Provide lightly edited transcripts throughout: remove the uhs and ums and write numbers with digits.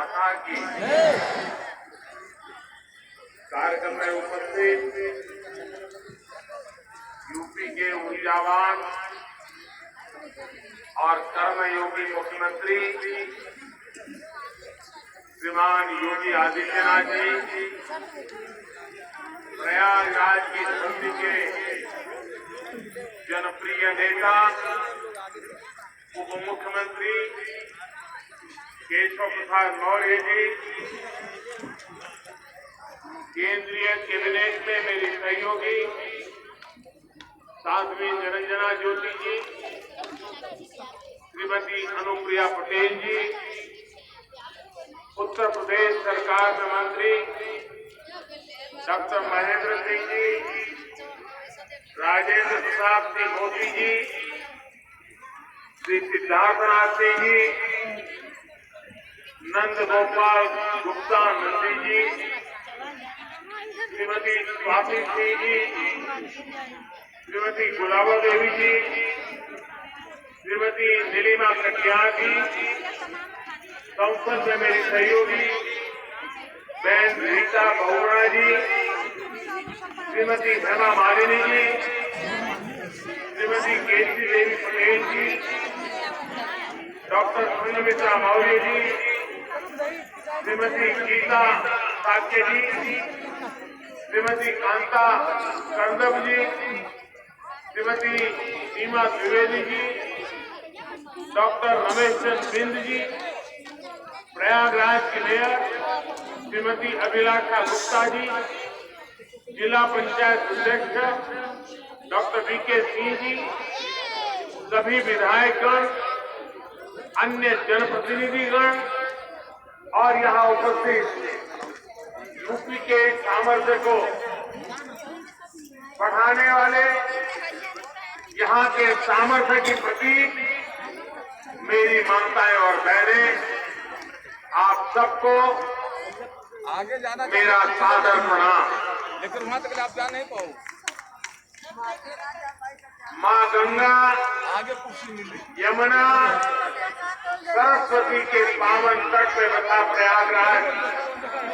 माता की। कार्यक्रम में उपस्थित यूपी के ऊर्जावान और कर्मयोगी मुख्यमंत्री श्रीमान योगी आदित्यनाथ जी, प्रयागराज की धरती के जनप्रिय नेता उप मुख्यमंत्री केशव प्रसाद मौर्य जी, केंद्रीय कैबिनेट में मेरी सहयोगी साध्वी निरंजना ज्योति जी, श्रीमती अनुप्रिया पटेल जी, उत्तर प्रदेश सरकार में मंत्री डॉक्टर महेंद्र सिंह जी, राजेंद्र प्रसाद सिंह मोदी जी, श्री सिद्धार्थनाथ सिंह जी, नंद गोपाल गुप्ता नंदी जी, श्रीमती स्वाति सिंह जी, श्रीमती गुलाबा देवी जी, श्रीमती नीलिमा कटियार जी, संसद में मेरी सहयोगी बहन रीता बहुगुणा जी, श्रीमती हेमा मालिनी जी, श्रीमती केसरी देवी पटेल जी, डॉक्टर सुनिमित्रा मौर्य जी, श्रीमती गीता साक्य जी, श्रीमती कांता कंदम जी, श्रीमती सीमा द्विवेदी जी, डॉक्टर रमेश चंद्र बिंद जी, प्रयागराज की मेयर श्रीमती अभिलाषा गुप्ता जी, जिला पंचायत अध्यक्ष डॉक्टर वीके सिंह जी, सभी विधायकगण, अन्य जनप्रतिनिधिगण और यहाँ उपस्थित यूपी के सामर्थ्य को बढ़ाने वाले यहाँ के सामर्थ्य की प्रतीक मेरी माताएं और बहनें, आप सबको आगे जाना मेरा सादर प्रणाम। लेकिन वहां तक आप जा नहीं पाओ। माँ गंगा, आगे कुर्सी मिली, यमुना, सरस्वती के पावन तट पे बसा प्रयागराज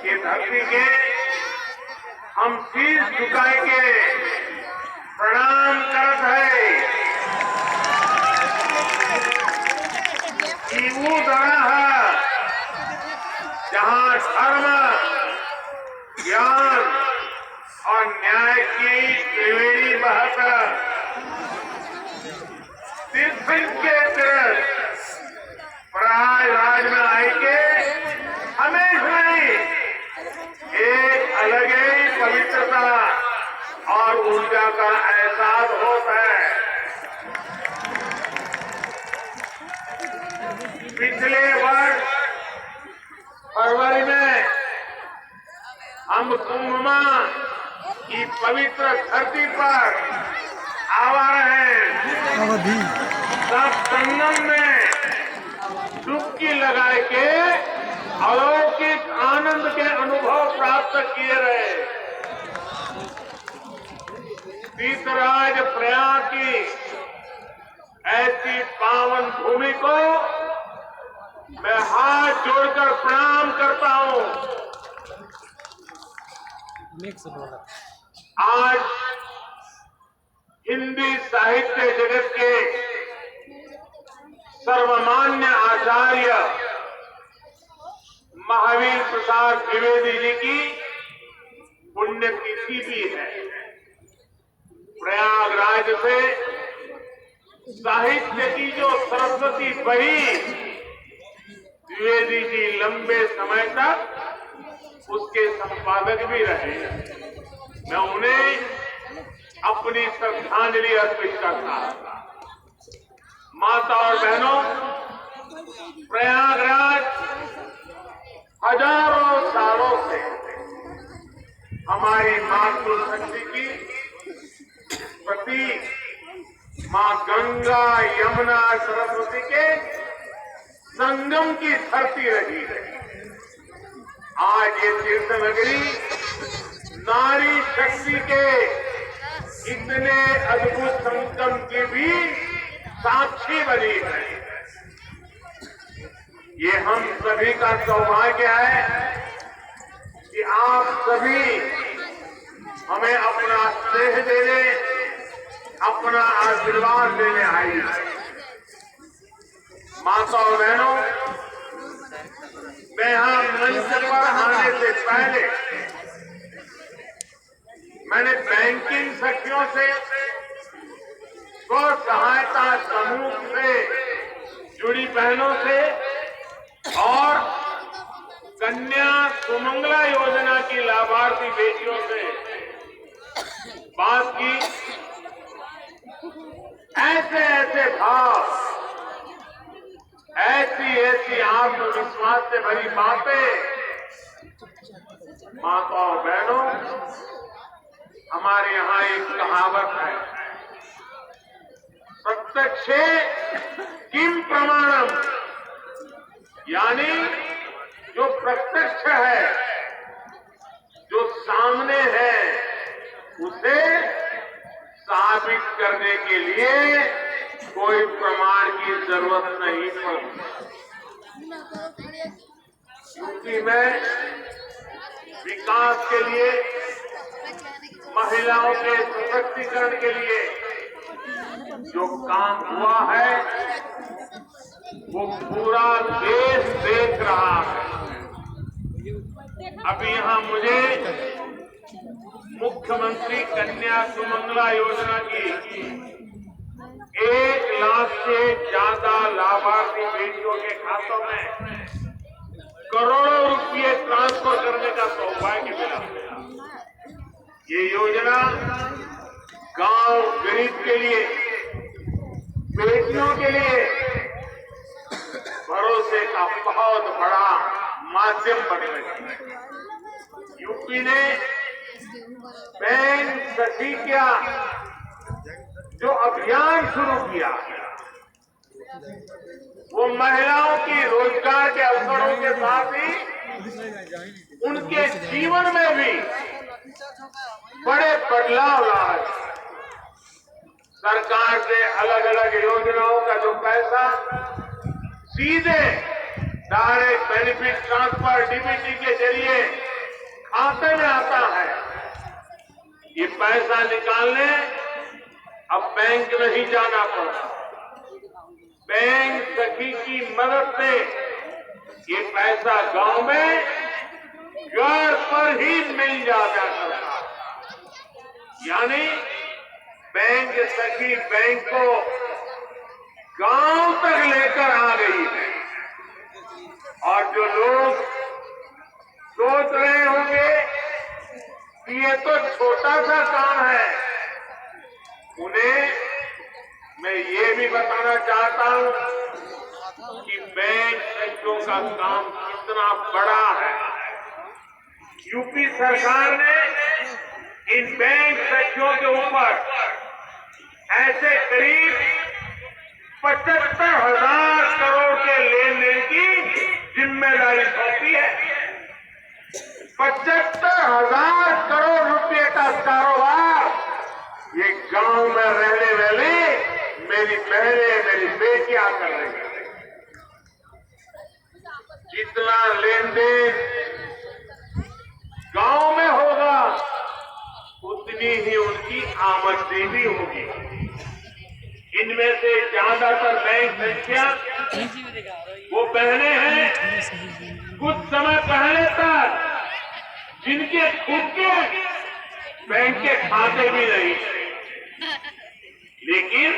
की धरती के हम शीश झुकाए के प्रणाम करत है कि वो दाना है जहाँ धर्म, ज्ञान और न्याय की त्रिवेणी बहत तीर्थ के तीर्थ प्रयागराज में आई के हमेशा ही एक अलग ही पवित्रता और ऊर्जा का एहसास होता है। पिछले वर्ष फरवरी में हम कुंभ माह की पवित्र धरती पर आवा रहे, सब संगम में डुबकी लगाए के अलौकिक आनंद के अनुभव प्राप्त किए रहे। तीर्थराज प्रयाग की ऐसी पावन भूमि को मैं हाथ जोड़कर प्रणाम करता हूँ। आज हिंदी साहित्य जगत के सर्वमान्य आचार्य महावीर प्रसाद द्विवेदी जी की पुण्यतिथि भी है। प्रयागराज से साहित्य की जो सरस्वती बही, द्विवेदी जी लंबे समय तक उसके संपादक भी रहे। मैं उन्हें अपनी श्रद्धांजलि अर्पित करता हूं। माता और बहनों, प्रयागराज हजारों सालों से हमारी मातृशक्ति की प्रतीक मां गंगा, यमुना, सरस्वती के संगम की धरती रही है। आज ये तीर्थ नगरी नारी शक्ति के इतने अद्भुत संगम की भी साक्षी बनी है। ये हम सभी का सौभाग्य है कि आप सभी हमें अपना स्नेह देने, अपना आशीर्वाद देने आई। माता और बहनों, मैं यहाँ मंच पर आने से पहले मैंने बैंकिंग सखियों से, स्व सहायता समूह से जुड़ी बहनों से और कन्या सुमंगला योजना की लाभार्थी बेटियों से बात की। ऐसे ऐसे भाव, ऐसी ऐसी आत्मविश्वास से भरी बातें, माताओं और बहनों, हमारे यहाँ एक कहावत है, प्रत्यक्षे किम प्रमाणम, यानी जो प्रत्यक्ष है, जो सामने है, उसे साबित करने के लिए कोई प्रमाण की जरूरत नहीं पड़ती। यूपी में विकास के लिए, महिलाओं के सशक्तिकरण के लिए जो काम हुआ है वो पूरा देश देख रहा है। अभी यहाँ मुझे मुख्यमंत्री कन्या सुमंगला योजना की 1 लाख से ज्यादा लाभार्थी बेटियों के खातों में करोड़ों रुपये ट्रांसफर करने का सौभाग्य मिला। ये योजना गांव गरीब के लिए, बेटियों के लिए भरोसे का बहुत बड़ा माध्यम बन रही है। यूपी ने बैंक सखी का जो अभियान शुरू किया, वो महिलाओं की रोजगार के अवसरों के साथ ही उनके जीवन में भी बड़े बदलाव ला रहे हैं। सरकार से अलग अलग योजनाओं का जो पैसा सीधे डायरेक्ट बेनिफिट ट्रांसफर डीबीटी के जरिए खाते में आता है, ये पैसा निकालने अब बैंक नहीं जाना पड़ता। बैंक सखी की मदद से ये पैसा गांव में घर पर ही मिल जाता करता, यानी बैंक सखी बैंक को गांव तक लेकर आ गई है। और जो लोग सोच रहे होंगे कि ये तो छोटा सा काम है, उन्हें मैं ये भी बताना चाहता हूं कि बैंक सखियों का काम कितना बड़ा है। यूपी सरकार ने इन बैंक सखियों के ऊपर ऐसे करीब 75,000 करोड़ के लेन देन की जिम्मेदारी सौंपी है। 75,000 करोड़ रुपए का कारोबार ये गांव में रहने वाली मेरी बहनें, मेरी बेटियां कर रही है। जितना लेन देन गांव में होगा, उतनी ही उनकी आमदनी भी होगी। इनमें से ज्यादातर बैंक संख्या वो बहनें हैं कुछ समय पहले तक जिनके खुद के बैंक के खाते भी नहीं थे, लेकिन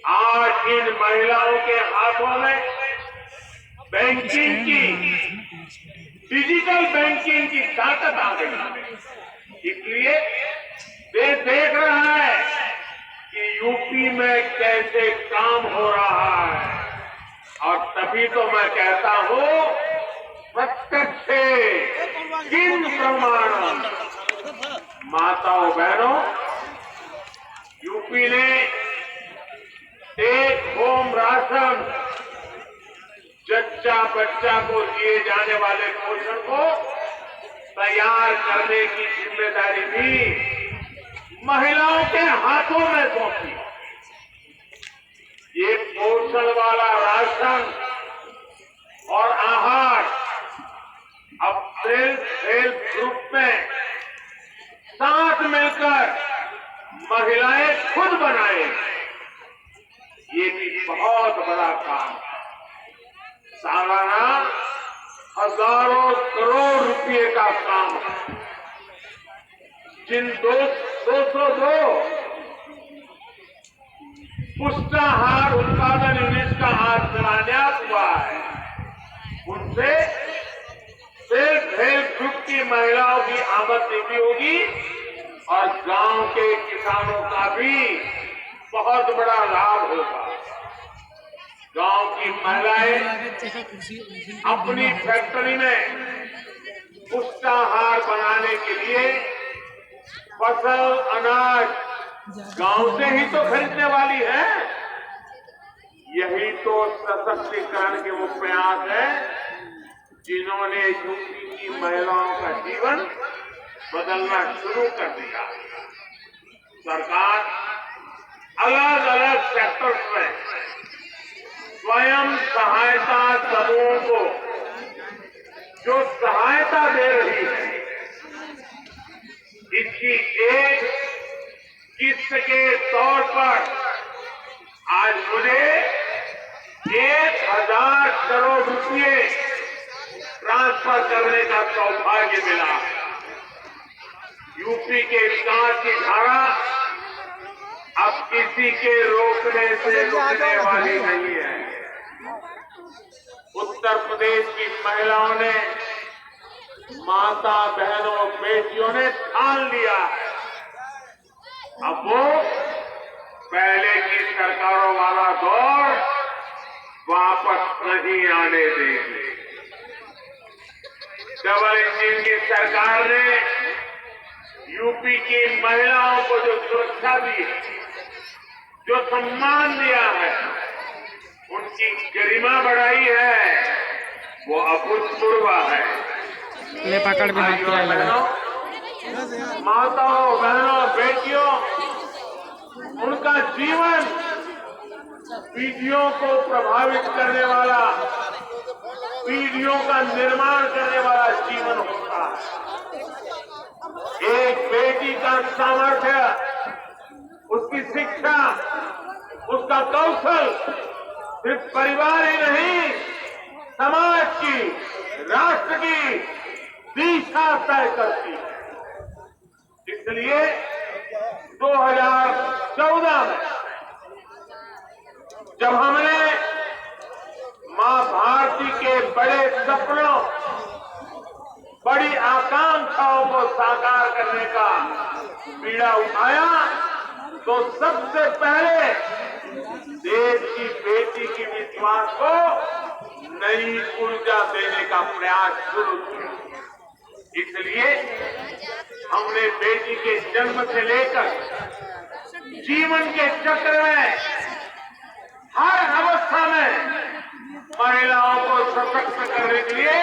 आज इन महिलाओं के हाथों में बैंकिंग की, डिजिटल बैंकिंग की ताकत आ गई है। इसलिए देश देख रहा है कि यूपी में कैसे काम हो रहा है, और तभी तो मैं कहता हूं प्रत्यक्ष किन प्रमाणम। माताओं बहनों, यूपी ने टेक होम राशन, जच्चा बच्चा को दिए जाने वाले पोषण को तैयार करने की जिम्मेदारी भी महिलाओं के हाथों में सौंपी। ये पोषण वाला राशन और आहार अब सेल्फ हेल्प ग्रुप में साथ मिलकर महिलाएं खुद बनाए, ये भी बहुत बड़ा काम है। सालाना हजारों करोड़ रुपए का काम है। जिन 202 पुष्टाहार उत्पादन यूनिट का आज शिलान्यास हुआ है, उनसे सेल्फ हेल्प ग्रुप की महिलाओं की आमदनी भी होगी और गांव के किसानों का भी बहुत बड़ा लाभ होगा। गांव की महिलाएं अपनी फैक्ट्री में पुष्टाहार बनाने के लिए फसल अनाज गांव से ही तो खरीदने वाली है। यही तो सशक्तिकरण के वो प्रयास है जिन्होंने यूपी की महिलाओं का जीवन बदलना शुरू कर दिया। सरकार अलग अलग सेक्टर्स में स्वयं सहायता समूहों को जो सहायता दे रही है, इसकी एक किस्त के तौर पर आज मुझे 1000 करोड़ रुपए ट्रांसफर करने का सौभाग्य मिला। यूपी के विकास की धारा अब किसी के रोकने से रुकने वाली नहीं है। उत्तर प्रदेश की महिलाओं ने, माता बहनों बेटियों ने ठान लिया है, अब वो पहले की सरकारों वाला दौर वापस नहीं आने देंगे। डबल इंजन की सरकार ने यूपी की महिलाओं को जो सुरक्षा दी है, जो सम्मान दिया है, उनकी गरिमा बढ़ाई है, वो अभूतपूर्व है। ले पकड़ भी हाथ में लगा। माताओं बहनों बेटियों, उनका जीवन पीढ़ियों को प्रभावित करने वाला, पीढ़ियों का निर्माण करने वाला जीवन होता है। एक बेटी का सामर्थ्य, उसकी शिक्षा, उसका कौशल सिर्फ परिवार ही नहीं, समाज की, राष्ट्र की दिशा तय करती है। इसलिए 2014 में जब हमने मां भारती के बड़े सपनों, बड़ी आकांक्षाओं को साकार करने का बीड़ा उठाया, तो सबसे पहले देश की बेटी की विश्वास को नई ऊर्जा देने का प्रयास शुरू किया। इसलिए हमने बेटी के जन्म से लेकर जीवन के चक्र में हर अवस्था में महिलाओं को सशक्त करने के लिए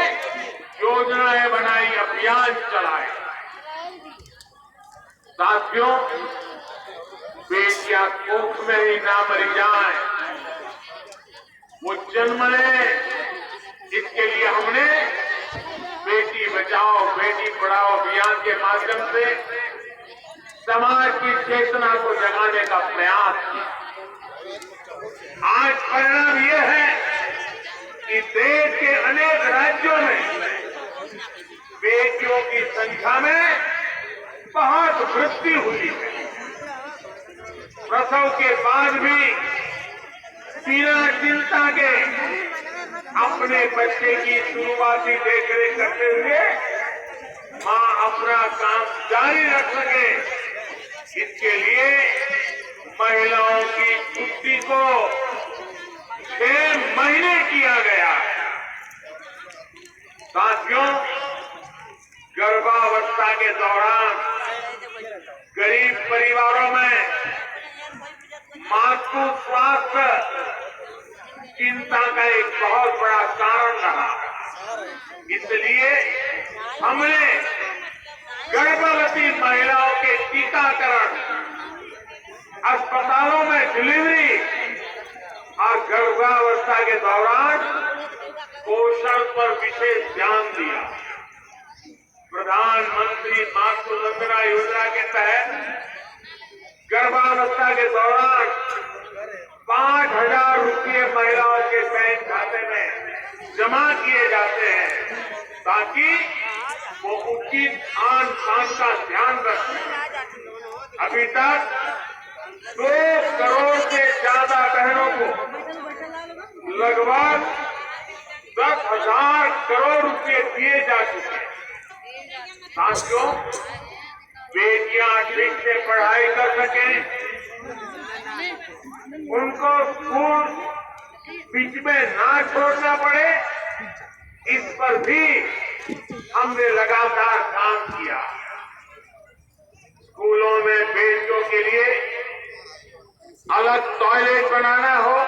योजनाएं बनाई, अभियान चलाए। साथियों, बेटियां कोख में ही ना मरी जाएं, वो जन्म लें, इसके लिए हमने बेटी बचाओ बेटी पढ़ाओ अभियान के माध्यम से समाज की चेतना को जगाने का प्रयास किया। आज परिणाम यह है कि देश के अनेक राज्यों में बेटियों की संख्या में बहुत वृद्धि हुई है। प्रसव के बाद भी बिना चिंता के अपने बच्चे की शुरुआती देखरेख करते हुए मां अपना काम जारी रख सके, इसके लिए महिलाओं की छुट्टी को 6 महीने किया गया है। साथियों, गर्भावस्था के दौरान गरीब परिवारों में मातृ स्वास्थ्य चिंता का एक बहुत बड़ा कारण रहा। इसलिए हमने गर्भवती महिलाओं के टीकाकरण, अस्पतालों में डिलीवरी और गर्भावस्था के दौरान पोषण पर विशेष ध्यान दिया। प्रधानमंत्री मातृ वंदना योजना के तहत गर्भावस्था के दौरान 5,000 रुपये महिलाओं के बैंक खाते में जमा किए जाते हैं ताकि वो उचित खान पान का ध्यान रखें। अभी तक 2 करोड़ से ज्यादा बहनों को लगभग 10,000 करोड़ रुपए दिए जा चुके हैं। साथियों, बेटियां ठीक से पढ़ाई कर सकें, उनको स्कूल बीच में ना छोड़ना पड़े, इस पर भी हमने लगातार काम किया। स्कूलों में बेटियों के लिए अलग टॉयलेट बनाना हो,